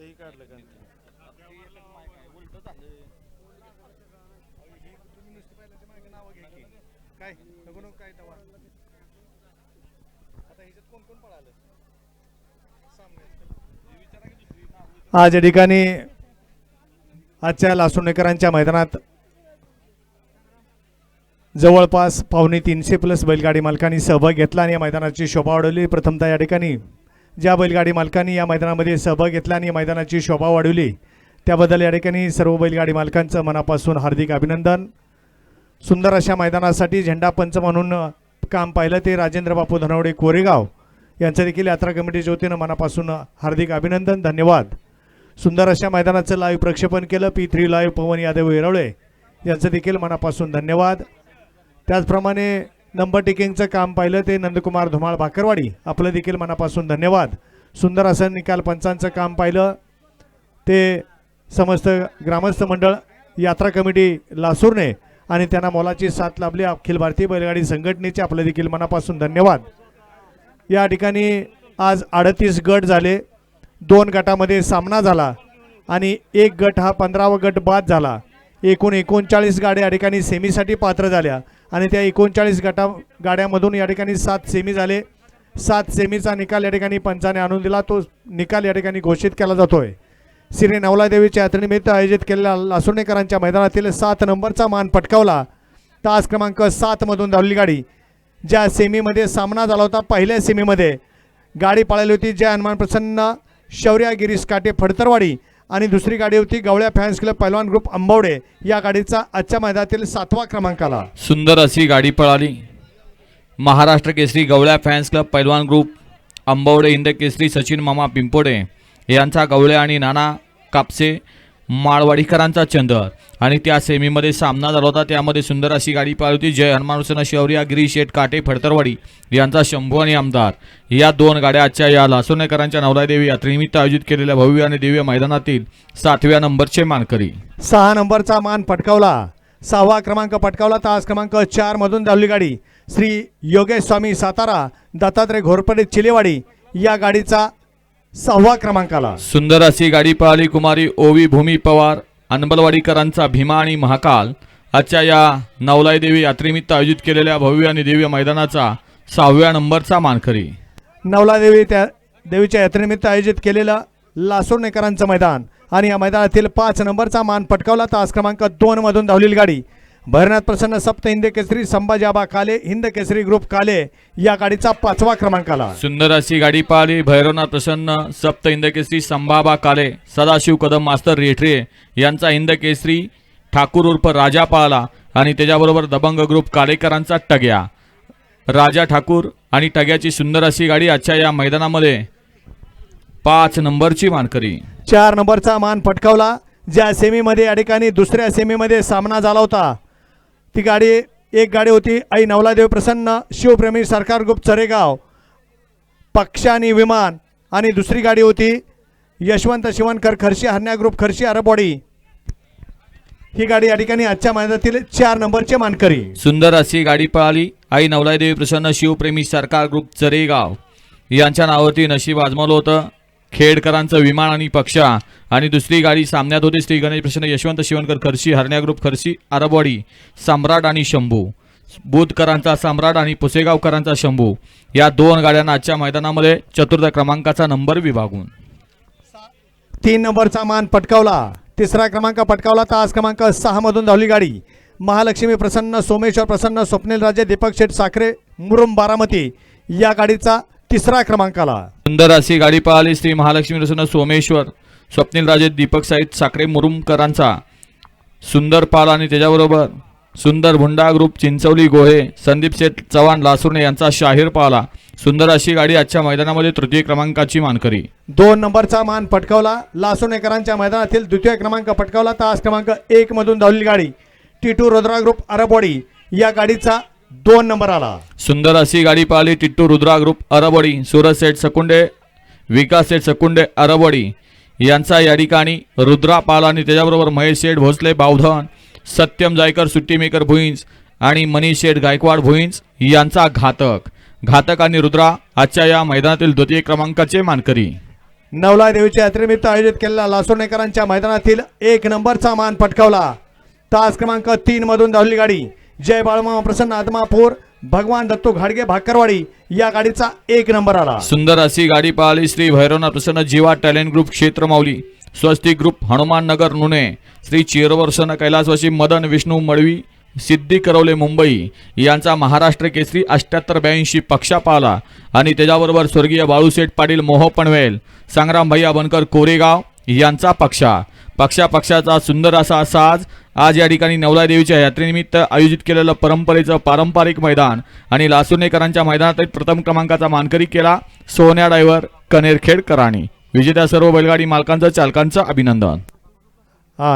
हे काढलं का काय काय तवा आता ह्याच्यात कोण कोण पळालं आज या ठिकाणी आजच्या लासुणेकरांच्या मैदानात जवळपास 250+ बैलगाडी मालकांनी सहभाग घेतला आणि या मैदानाची शोभा वाढवली। प्रथमतः या ठिकाणी ज्या बैलगाडी मालकांनी या मैदानामध्ये सहभाग घेतला आणि मैदानाची शोभा वाढवली त्याबद्दल या ठिकाणी सर्व बैलगाडी मालकांचं मनापासून हार्दिक अभिनंदन। सुंदर अशा मैदानासाठी झेंडा पंच म्हणून काम पाहिलं ते राजेंद्र बापू धनवडे कोरेगाव यांचं देखील यात्रा कमिटीच्या वतीनं मनापासून हार्दिक अभिनंदन, धन्यवाद। सुंदर अशा मैदानाचं लाईव्ह प्रक्षेपण केलं P3 लाईव्ह पवन यादव वेरवळे यांचं देखील मनापासून धन्यवाद। त्याचप्रमाणे नंबर टेकिंगचं काम पाहिलं ते नंदकुमार धुमाळ भाकरवाडी आपलं देखील मनापासून धन्यवाद। सुंदर असं निकाल पंचांचं काम पाहिलं ते समस्त ग्रामस्थ मंडळ यात्रा कमिटी लासूरने आणि त्यांना मोलाची साथ लाभली अखिल भारतीय बैलगाडी संघटनेचे आपलं देखील मनापासून धन्यवाद। या ठिकाणी आज 38 गट झाले, 2 गटामध्ये सामना झाला आणि 1 गट हा 15वा गट बाद झाला। एकूण 39 गाड्या या ठिकाणी सेमीसाठी पात्र झाल्या आणि त्या 39 गाड्यामधून या ठिकाणी 7 सेमी झाले। 7 सेमीचा निकाल या ठिकाणी पंचाने आणून दिला, तो निकाल या ठिकाणी घोषित केला जातोय। श्री नवलादेवीच्या यात्रेनिमित्त आयोजित केलेल्या लासुणेकरांच्या मैदानातील 7 नंबरचा मान पटकावला तास क्रमांक 7 मधून धावलेली गाडी ज्या सेमीमध्ये सामना झाला होता। पहिल्या सेमीमध्ये गाडी पळाली होती जय हनुमान प्रसन्न शौर्या गिरीश काटे फडतरवाडी आणि दुसरी गाडी होती गवळ्या फॅन्स क्लब पैलवान ग्रुप अंबवडे। या गाडीचा आजच्या मैदानातील 7वा क्रमांक आला। सुंदर अशी गाडी पळाली। महाराष्ट्र केसरी गवळ्या फॅन्स क्लब पैलवान ग्रुप अंबवडे हिंद केसरी सचिन मामा पिंपोडे यांचा गवळ्या आणि नाना कापसे माळवाडीकरांचा चंदर आणि त्या सेमीमध्ये सामना झाला होता। त्यामध्ये सुंदर अशी गाडी पळाली होती जय हनुमान प्रसन्न शौर्या गिरीश शेठ काटे फडतरवाडी यांचा शंभू आणि आमदार। या 2 गाड्या आजच्या या लासुणेकरांच्या नवलादेवी यात्रेनिमित्त आयोजित केलेल्या भव्य आणि दिव्य मैदानातील 7व्या नंबरचे मानकरी। 6 नंबरचा मान पटकावला, 6वा क्रमांक पटकावला तास क्रमांक 4 मधून धावली गाडी श्री योगेश स्वामी सातारा दत्तात्रय घोरपडे चिलेवाडी। या गाडीचा 6वा क्रमांक आला। सुंदर अशी गाडी पळाली कुमारी ओवी भूमी पवार अनबलवाडीकरांचा भीमा आणि महाकाल। आजच्या या नवलादेवी यात्रेनिमित्त आयोजित केलेल्या भव्य आणि दिव्य मैदानाचा 6व्या नंबरचा मानकरी। नवलादेवी त्या देवीच्या यात्रेनिमित्त आयोजित केलेलं लासुणेकरांचं मैदान आणि या मैदानातील 5 नंबरचा मान पटकावला तास क्रमांक 2 मधून धावलेली गाडी भैरनाथ प्रसन्न सप्त हिंद केसरी संभाजी आबा काले हिंद केसरी ग्रुप काले। या गाडीचा 5वा क्रमांक आला। सुंदर अशी गाडी पळाली भैरवनाथ प्रसन्न सप्त हिंद केसरी संभाबा काले सदाशिव कदम मास्तर रेठरे यांचा हिंद केसरी ठाकूर उर्फ राजा पळाला आणि त्याच्याबरोबर दबंग ग्रुप कालेकरांचा टग्या राजा ठाकूर आणि टग्याची सुंदर अशी गाडी आजच्या या मैदानामध्ये 5 नंबरची मानकरी। 4 नंबरचा मान पटकावला ज्या सेमीमध्ये या ठिकाणी दुसऱ्या सेमीमध्ये सामना झाला होता ती गाडी एक गाडी होती आई नवलादेव प्रसन्न शिवप्रेमी सरकार ग्रुप चरेगाव पक्ष आणि विमान आणि दुसरी गाडी होती यशवंत शिवणकर खर्शी हरण्या ग्रुप खर्शी अरबवाडी। ही गाडी या ठिकाणी आजच्या मैदानातील 4 नंबरचे मानकरी। सुंदर अशी गाडी पळाली आई नवलादेवी प्रसन्न शिवप्रेमी सरकार ग्रुप चरेगाव यांच्या नावावरती नशीब आजमावलं होतं खेडकरांचं विमान आणि पक्षा आणि दुसरी गाडी सामन्यात होती श्री गणेश प्रसन्न यशवंत शिवणकर खर्शी हरण्या ग्रुप खर्शी अरबवाडी सम्राट आणि शंभू बुधकरांचा सम्राट आणि पुसेगावकरांचा शंभू। या 2 गाड्यांना आजच्या मैदानामध्ये 4थ्या क्रमांकाचा नंबर विभागून 3 नंबरचा मान पटकावला, 3रा क्रमांक पटकावला तास क्रमांक 6 मधून धावली गाडी महालक्ष्मी प्रसन्न सोमेश्वर प्रसन्न स्वप्नील राजे दीपक शेठ साखरे मुरुम बारामती। या गाडीचा 3रा क्रमांक आला। सुंदर अशी गाडी पळाली श्री महालक्ष्मी प्रसन्न सोमेश्वर स्वप्नील राजे दीपक साहित साखरे मुरुमकरांचा सुंदर पाल आणि त्याच्याबरोबर सुंदर भुंडा ग्रुप चिंचवली गोहे संदीप शेठ चव्हाण लासुर्णे यांचा शाहीर पाला। सुंदर अशी गाडी आजच्या मैदानामध्ये 3य क्रमांकाची मानकरी। 2 नंबरचा मान पटकावला लासुणेकरांच्या मैदानातील 2य क्रमांक पटकावला तास क्रमांक 1 मधून धावलेली गाडी टिटू रुद्रा ग्रुप अरबवाडी। या गाडीचा 2 नंबर आला। सुंदर अशी गाडी पळाली टिट्टू रुद्रा ग्रुप अरबवाडी सूरज शेठ सकुंडे विकास शेठ सकुंडे अरबवाडी यांचा या ठिकाणी रुद्रा पाल आणि त्याच्याबरोबर महेश शेठ भोसले बावधन सत्यम जायकर सुट्टी मेकर भुईंज आणि मनीष शेठ गायकवाड भुईंज यांचा घातक आणि रुद्रा आजच्या या मैदानातील 2य क्रमांकाचे मानकरी। नवला देवीच्या यात्रेनिमित्त आयोजित केलेल्या लासोनेकरांच्या मैदानातील 1 नंबरचा मान पटकावला. तास क्रमांक 3 मधून धावली गाडी जय बाळमामा प्रसन्न आदमापूर भगवान दत्तू घाडगे भाकरवाडी या गाडीचा 1 नंबर आला. सुंदर अशी गाडी पळाली. श्री भैरवनाथ प्रसन्न जीवा टॅलेंट ग्रुप क्षेत्र माऊली, स्वस्तिक ग्रुप हनुमान नगर नुणे, श्री चिरवर्षण कैलासवासी मदन विष्णू मडवी सिद्धी करवले मुंबई यांचा महाराष्ट्र केसरी 7882 पक्षा पाहला. आणि त्याच्याबरोबर स्वर्गीय बाळूशेठ पाटील मोह पनवेल संग्राम भैया बनकर कोरेगाव यांचा पक्षाचा सुंदर असा साज आज या ठिकाणी नवला देवीच्या यात्रेनिमित्त आयोजित केलेलं परंपरेचं पारंपरिक मैदान आणि लासोनेकरांच्या मैदानात प्रथम क्रमांकाचा मानकरी केला सोन्या ड्रायव्हर कनेरखेडकरांनी. विजेत्या सर्व बैलगाडी मालकांचं चालकांचं अभिनंदन.